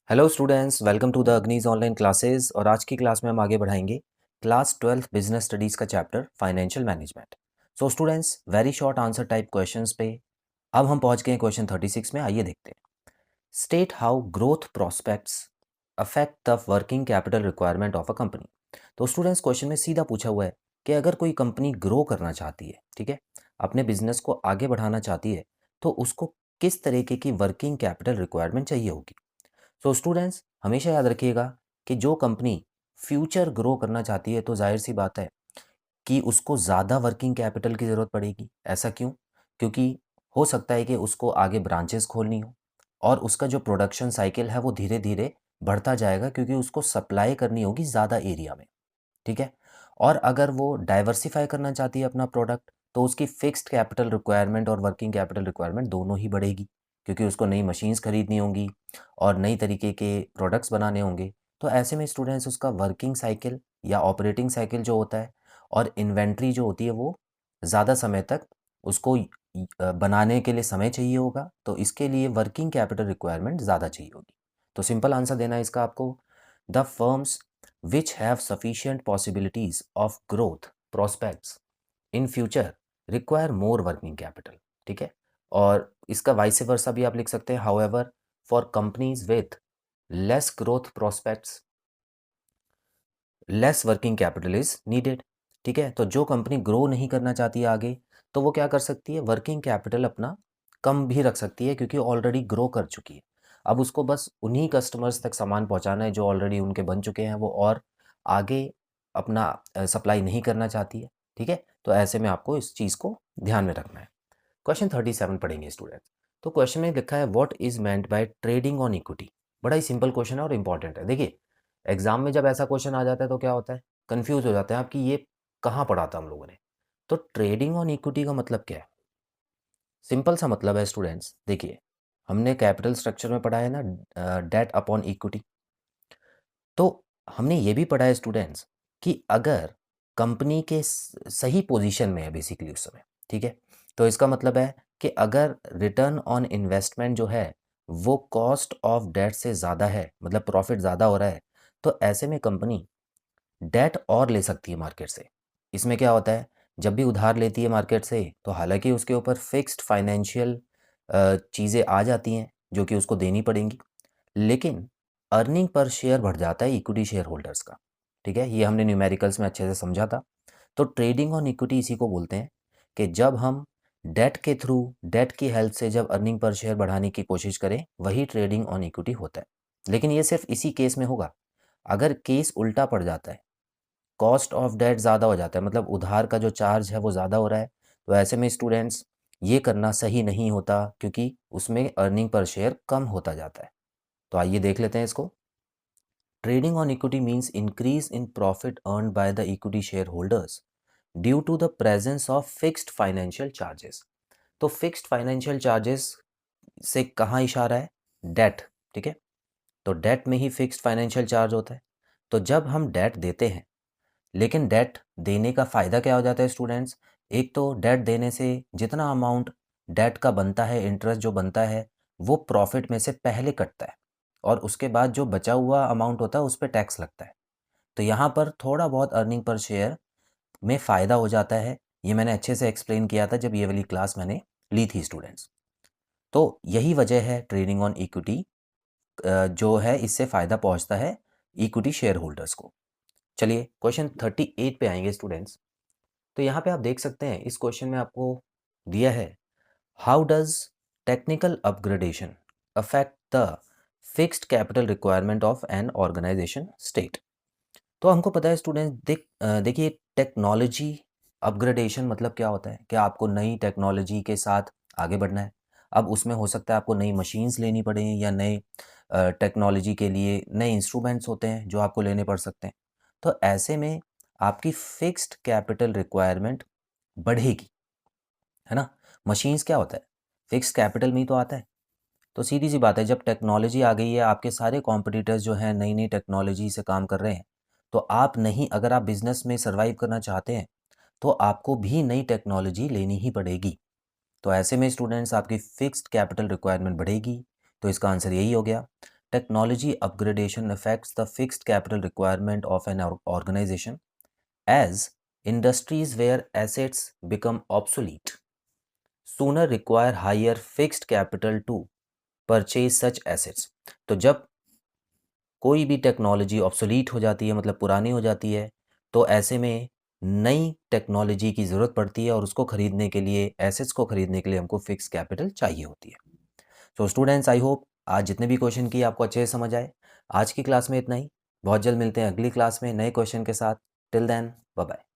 Hello students, welcome to the Agnij online classes. और आज की क्लास में हम आगे बढ़ाएंगे क्लास 12 बिजनेस स्टडीज़ का chapter financial management. So students, very short answer type questions पे अब हम पहुंच गए हैं क्वेश्चन 36 में। आइए देखते हैं। State how growth prospects affect the working capital requirement of a company. तो स्टूडेंट्स, क्वेश्चन में सीधा पूछा हुआ है कि अगर कोई कंपनी ग्रो करना चाहती है, ठीक है, अपने बिजनेस को आगे बढ़ाना चाहती है, तो उसको किस तरीके की वर्किंग कैपिटल रिक्वायरमेंट चाहिए होगी। सो स्टूडेंट्स, हमेशा याद रखिएगा कि जो कंपनी फ्यूचर ग्रो करना चाहती है तो जाहिर सी बात है कि उसको ज़्यादा वर्किंग कैपिटल की ज़रूरत पड़ेगी। ऐसा क्यों? क्योंकि हो सकता है कि उसको आगे ब्रांचेस खोलनी हो और उसका जो प्रोडक्शन साइकिल है वो धीरे धीरे बढ़ता जाएगा, क्योंकि उसको सप्लाई करनी होगी ज़्यादा एरिया में। ठीक है। और अगर वो डाइवर्सिफाई करना चाहती है अपना प्रोडक्ट, तो उसकी फिक्स्ड कैपिटल रिक्वायरमेंट और वर्किंग कैपिटल रिक्वायरमेंट दोनों ही बढ़ेगी, क्योंकि उसको नई मशीन्स खरीदनी होंगी और नई तरीके के प्रोडक्ट्स बनाने होंगे। तो ऐसे में स्टूडेंट्स, उसका वर्किंग साइकिल या ऑपरेटिंग साइकिल जो होता है और इन्वेंट्री जो होती है वो ज़्यादा समय तक उसको बनाने के लिए समय चाहिए होगा। तो इसके लिए वर्किंग कैपिटल रिक्वायरमेंट ज़्यादा चाहिए होगी। तो सिंपल आंसर देना है इसका आपको। The firms which have sufficient possibilities of growth prospects in future require more working capital। ठीक है। और इसका वाइस वर्सा भी आप लिख सकते हैं, however for companies with less growth prospects less working capital is needed. ठीक है। तो जो कंपनी ग्रो नहीं करना चाहती है आगे, तो वो क्या कर सकती है, वर्किंग कैपिटल अपना कम भी रख सकती है, क्योंकि ऑलरेडी ग्रो कर चुकी है। अब उसको बस उन्हीं कस्टमर्स तक सामान पहुंचाना है जो ऑलरेडी उनके बन चुके हैं, वो और आगे अपना सप्लाई नहीं करना चाहती है। ठीक है। तो ऐसे में आपको इस चीज़ को ध्यान में रखना है। क्वेश्चन 37 पढ़ेंगे स्टूडेंट्स। तो क्वेश्चन में लिखा है what is meant by trading on equity. बड़ा ही सिंपल क्वेश्चन है और इंपॉर्टेंट है। देखिए, एग्जाम में जब ऐसा क्वेश्चन आ जाता है तो क्या होता है, कंफ्यूज हो जाते हैं आप कि ये कहाँ पढ़ा था हम लोगों ने। तो ट्रेडिंग ऑन इक्विटी का मतलब क्या है? सिंपल सा मतलब है स्टूडेंट्स, देखिए, हमने कैपिटल स्ट्रक्चर में पढ़ा है ना, डेट अपॉन इक्विटी। तो हमने ये भी पढ़ा है स्टूडेंट्स कि अगर कंपनी के सही पोजीशन में है बेसिकली उस समय, ठीक है, तो इसका मतलब है कि अगर रिटर्न ऑन इन्वेस्टमेंट जो है वो कॉस्ट ऑफ डेट से ज़्यादा है, मतलब प्रॉफिट ज़्यादा हो रहा है, तो ऐसे में कंपनी डेट और ले सकती है मार्केट से। इसमें क्या होता है, जब भी उधार लेती है मार्केट से, तो हालांकि उसके ऊपर फिक्स्ड फाइनेंशियल चीज़ें आ जाती हैं जो कि उसको देनी पड़ेंगी, लेकिन अर्निंग पर शेयर बढ़ जाता है इक्विटी शेयर होल्डर्स का। ठीक है, ये हमने न्यूमेरिकल्स में अच्छे से समझा था। तो ट्रेडिंग ऑन इक्विटी इसी को बोलते हैं कि जब हम डेट के थ्रू, डेट की हेल्प से जब अर्निंग पर शेयर बढ़ाने की कोशिश करें, वही ट्रेडिंग ऑन इक्विटी होता है। लेकिन ये सिर्फ इसी केस में होगा। अगर केस उल्टा पड़ जाता है, कॉस्ट ऑफ डेट ज़्यादा हो जाता है, मतलब उधार का जो चार्ज है वो ज़्यादा हो रहा है, तो ऐसे में स्टूडेंट्स ये करना सही नहीं होता, क्योंकि उसमें अर्निंग पर शेयर कम होता जाता है। तो आइए देख लेते हैं इसको। Trading on equity means increase in profit earn by the equity share holders due to the presence of fixed financial charges. तो फिक्स्ड फाइनेंशियल चार्जेस से कहाँ इशारा है? डेट। ठीक है। तो डेट में ही फिक्स्ड फाइनेंशियल चार्ज होता है। तो जब हम डेट देते हैं, लेकिन डेट देने का फ़ायदा क्या हो जाता है स्टूडेंट्स? एक तो डेट देने से जितना अमाउंट डेट का बनता है, इंटरेस्ट जो बनता है, वो प्रॉफिट में से पहले कटता है, और उसके बाद जो बचा हुआ अमाउंट होता है उस पे टैक्स लगता है। तो यहाँ पर थोड़ा बहुत अर्निंग पर शेयर में फ़ायदा हो जाता है। ये मैंने अच्छे से एक्सप्लेन किया था जब ये वाली क्लास मैंने ली थी स्टूडेंट्स। तो यही वजह है ट्रेडिंग ऑन इक्विटी जो है इससे फ़ायदा पहुँचता है इक्विटी शेयर होल्डर्स को। चलिए क्वेश्चन 38 पे आएंगे स्टूडेंट्स। तो यहाँ पे आप देख सकते हैं, इस क्वेश्चन में आपको दिया है how does technical upgradation affect the fixed capital requirement of an organisation state. तो हमको पता है स्टूडेंट, देखिए, टेक्नोलॉजी अपग्रेडेशन मतलब क्या होता है कि आपको नई टेक्नोलॉजी के साथ आगे बढ़ना है। अब उसमें हो सकता है आपको नई मशीन्स लेनी पड़े, या नए टेक्नोलॉजी के लिए नए इंस्ट्रूमेंट्स होते हैं जो आपको लेने पड़ सकते हैं। तो ऐसे में आपकी फिक्स्ड कैपिटल रिक्वायरमेंट बढ़ेगी, है ना। मशीन्स क्या होता है, फिक्स्ड कैपिटल में ही तो आता है। तो सीधी सी बात है, जब टेक्नोलॉजी आ गई है, आपके सारे कॉम्पिटिटर्स जो हैं नई नई टेक्नोलॉजी से काम कर रहे हैं, तो आप नहीं, अगर आप बिजनेस में सर्वाइव करना चाहते हैं तो आपको भी नई टेक्नोलॉजी लेनी ही पड़ेगी। तो ऐसे में स्टूडेंट्स आपकी फिक्स्ड कैपिटल रिक्वायरमेंट बढ़ेगी। तो इसका आंसर यही हो गया। technology upgradation affects the fixed capital requirement of an organization as industries where assets become obsolete sooner require higher fixed capital to purchase such assets। तो जब कोई भी टेक्नोलॉजी ऑब्सोलीट हो जाती है, मतलब पुरानी हो जाती है, तो ऐसे में नई टेक्नोलॉजी की ज़रूरत पड़ती है और उसको खरीदने के लिए, एसेट्स को खरीदने के लिए हमको फिक्स कैपिटल चाहिए होती है। सो स्टूडेंट्स, आई होप आज जितने भी क्वेश्चन किए आपको अच्छे से समझ आए। आज की क्लास में इतना ही। बहुत जल्द मिलते हैं अगली क्लास में नए क्वेश्चन के साथ। Till then, bye bye.